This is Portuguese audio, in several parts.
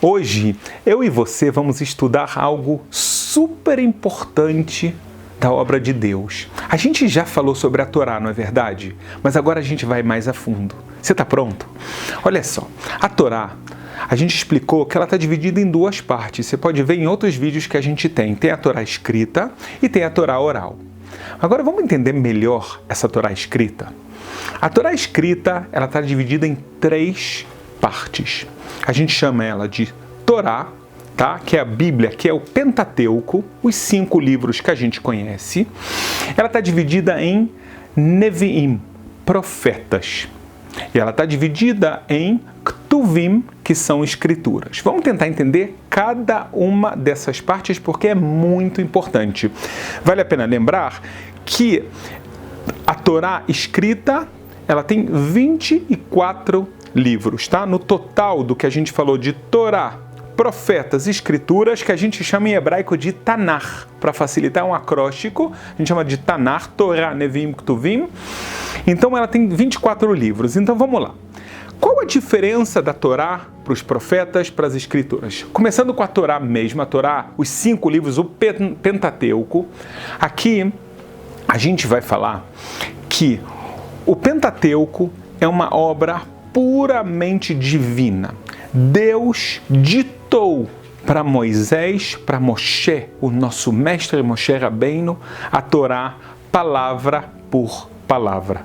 Hoje, eu e você vamos estudar algo super importante da obra de Deus. A gente já falou sobre a Torá, não é verdade? Mas agora a gente vai mais a fundo. Você está pronto? Olha só, a Torá, a gente explicou que ela está dividida em duas partes. Você pode ver em outros vídeos que a gente tem. Tem a Torá escrita e tem a Torá oral. Agora vamos entender melhor essa Torá escrita? A Torá escrita, ela está dividida em três partes. A gente chama ela de Torá, tá? Que é a Bíblia, que é o Pentateuco, os 5 livros que a gente conhece. Ela está dividida em Neviim, profetas. E ela está dividida em Ktuvim, que são escrituras. Vamos tentar entender cada uma dessas partes porque é muito importante. Vale a pena lembrar que a Torá escrita, ela tem 24 livros, tá? No total do que a gente falou de Torá, profetas, escrituras, que a gente chama em hebraico de Tanar. Para facilitar um acróstico, a gente chama de Tanar, Torá, Neviim, Ktuvim. Então ela tem 24 livros. Então vamos lá. Qual a diferença da Torá para os profetas, para as escrituras? Começando com a Torá mesmo, a Torá, os 5 livros, o Pentateuco. Aqui a gente vai falar que o Pentateuco é uma obra puramente divina. Deus ditou para Moisés, para Moshe, o nosso mestre Moshe Rabbeinu, a Torá palavra por palavra.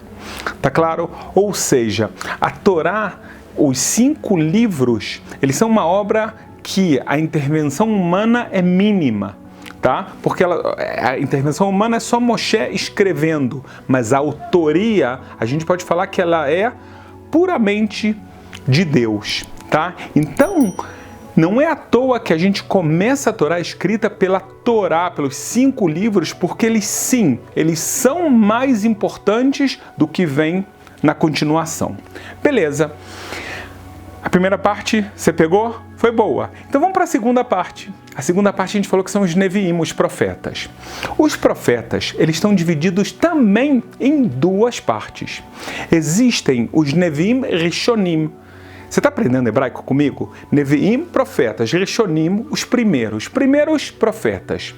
Tá claro? Ou seja, a Torá, os 5 livros, eles são uma obra que a intervenção humana é mínima. Tá? Porque a intervenção humana é só Moshe escrevendo, mas a autoria, a gente pode falar que ela é puramente de Deus, tá? Então, não é à toa que a gente começa a Torá escrita pela Torá, pelos 5 livros, porque eles são mais importantes do que vem na continuação. Beleza. A primeira parte, você pegou? Foi boa. Então vamos para a segunda parte. A segunda parte a gente falou que são os Neviim, os profetas. Os profetas, eles estão divididos também em duas partes. Existem os Neviim Rishonim. Você está aprendendo hebraico comigo? Neviim, profetas. Rishonim, os primeiros profetas.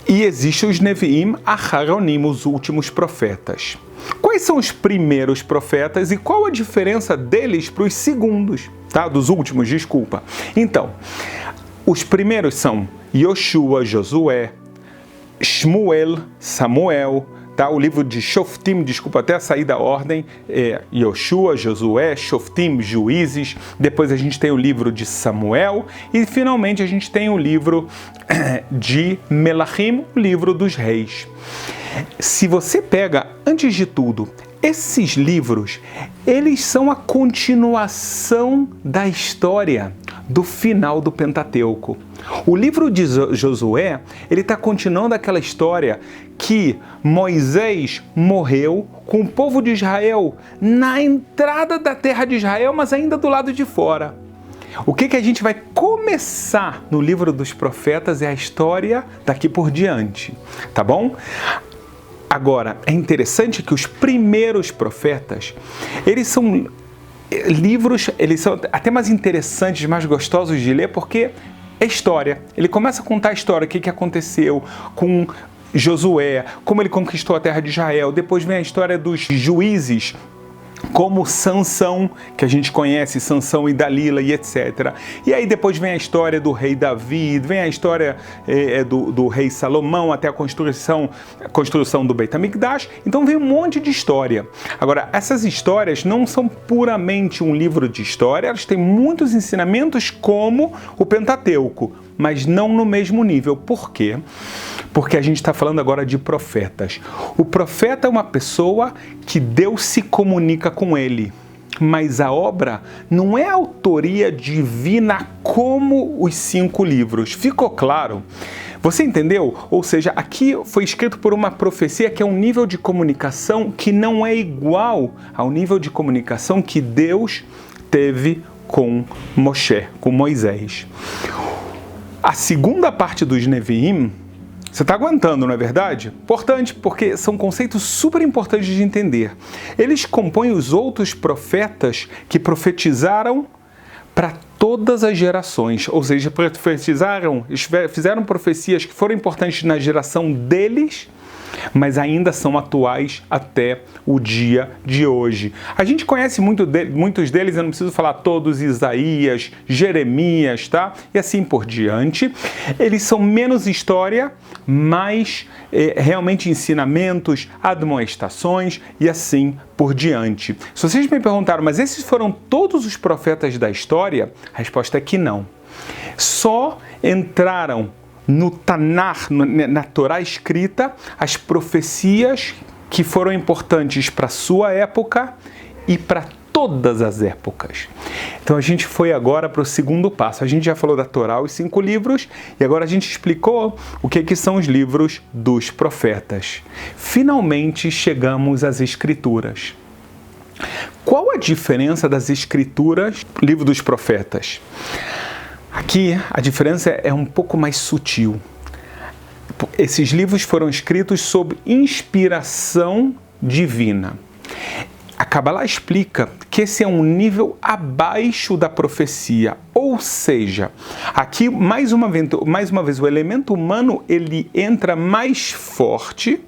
E existem os Neviim Aharonim, os últimos profetas. Quais são os primeiros profetas e qual a diferença deles para os segundos? Tá? Dos últimos, desculpa. Então, os primeiros são Yoshua, Josué, Shmuel, Samuel, tá? O livro de Shoftim, desculpa até sair da ordem, é Yoshua, Josué, Shoftim, Juízes, depois a gente tem o livro de Samuel e finalmente a gente tem o livro de Melachim, o livro dos reis. Se você pega, antes de tudo, esses livros, eles são a continuação da história do final do Pentateuco. O livro de Josué, ele está continuando aquela história que Moisés morreu com o povo de Israel na entrada da terra de Israel, mas ainda do lado de fora. O que a gente vai começar no livro dos profetas é a história daqui por diante, tá bom? Agora, é interessante que os primeiros profetas, eles são livros, eles são até mais interessantes, mais gostosos de ler, porque é história. Ele começa a contar a história, o que aconteceu com Josué, como ele conquistou a terra de Israel. Depois vem a história dos juízes, como Sansão, que a gente conhece, Sansão e Dalila e etc. E aí depois vem a história do rei Davi, vem a história do rei Salomão, até a construção do Beit HaMikdash. Então vem um monte de história. Agora, essas histórias não são puramente um livro de história, elas têm muitos ensinamentos como o Pentateuco, mas não no mesmo nível. Por quê? Porque a gente está falando agora de profetas. O profeta é uma pessoa que Deus se comunica com ele, mas a obra não é autoria divina como os 5 livros. Ficou claro? Você entendeu? Ou seja, aqui foi escrito por uma profecia que é um nível de comunicação que não é igual ao nível de comunicação que Deus teve com Moshe, com Moisés. A segunda parte dos Neviim, você está aguentando, não é verdade? Importante, porque são conceitos super importantes de entender. Eles compõem os outros profetas que profetizaram para todas as gerações, ou seja, fizeram profecias que foram importantes na geração deles, mas ainda são atuais até o dia de hoje. A gente conhece muitos deles, eu não preciso falar todos, Isaías, Jeremias, tá? E assim por diante. Eles são menos história, mais realmente ensinamentos, admoestações e assim por diante. Se vocês me perguntaram, mas esses foram todos os profetas da história? A resposta é que não. Só entraram no Tanar, na Torá escrita, as profecias que foram importantes para a sua época e para todas as épocas. Então a gente foi agora para o segundo passo. A gente já falou da Torá, os 5 livros, e agora a gente explicou o que são os livros dos profetas. Finalmente chegamos às Escrituras. Qual a diferença das Escrituras, livro dos profetas? Aqui a diferença é um pouco mais sutil. Esses livros foram escritos sob inspiração divina. A Kabbalah explica que esse é um nível abaixo da profecia, ou seja, aqui mais uma vez o elemento humano ele entra mais forte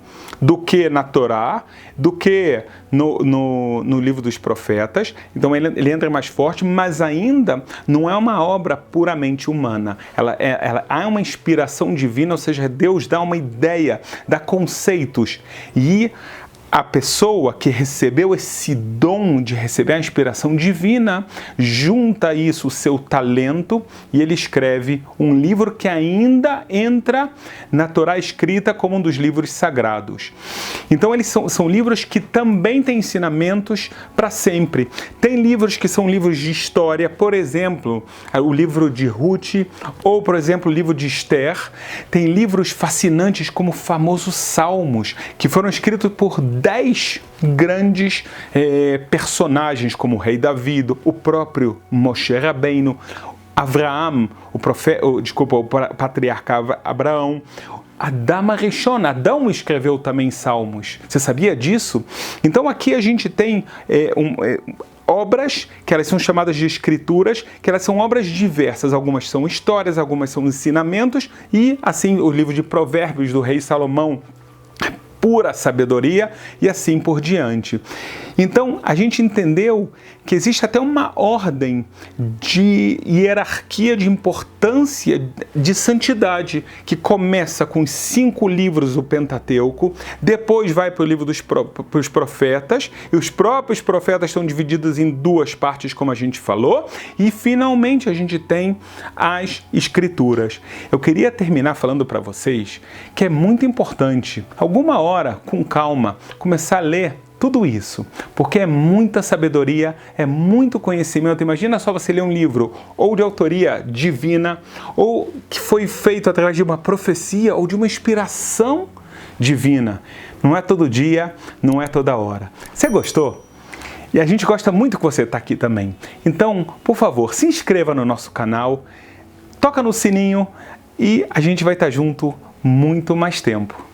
do que na Torá, do que no livro dos profetas. Então ele entra mais forte, mas ainda não é uma obra puramente humana. Ela há uma inspiração divina, ou seja, Deus dá uma ideia, dá conceitos. E a pessoa que recebeu esse dom de receber a inspiração divina, junta isso o seu talento e ele escreve um livro que ainda entra na Torá escrita como um dos livros sagrados. Então eles são livros que também têm ensinamentos para sempre. Tem livros que são livros de história, por exemplo, o livro de Ruth, ou por exemplo o livro de Esther. Tem livros fascinantes como o famoso Salmos, que foram escritos por 10 grandes personagens, como o rei Davi, o próprio Moshe Rabbeinu, Avraham, o patriarca Abraão, Adão Arishon, Adão escreveu também Salmos. Você sabia disso? Então aqui a gente tem obras que elas são chamadas de escrituras, que elas são obras diversas. Algumas são histórias, algumas são ensinamentos e assim o livro de Provérbios do rei Salomão, pura sabedoria e assim por diante. Então, a gente entendeu que existe até uma ordem de hierarquia de importância de santidade, que começa com os 5 livros do Pentateuco, depois vai para o livro dos profetas, e os próprios profetas estão divididos em 2 partes, como a gente falou, e finalmente a gente tem as Escrituras. Eu queria terminar falando para vocês que é muito importante, alguma hora, com calma, começar a ler tudo isso, porque é muita sabedoria, é muito conhecimento. Imagina só você ler um livro ou de autoria divina, ou que foi feito através de uma profecia ou de uma inspiração divina. Não é todo dia, não é toda hora. Você gostou? E a gente gosta muito que você está aqui também. Então, por favor, se inscreva no nosso canal, toca no sininho e a gente vai estar junto muito mais tempo.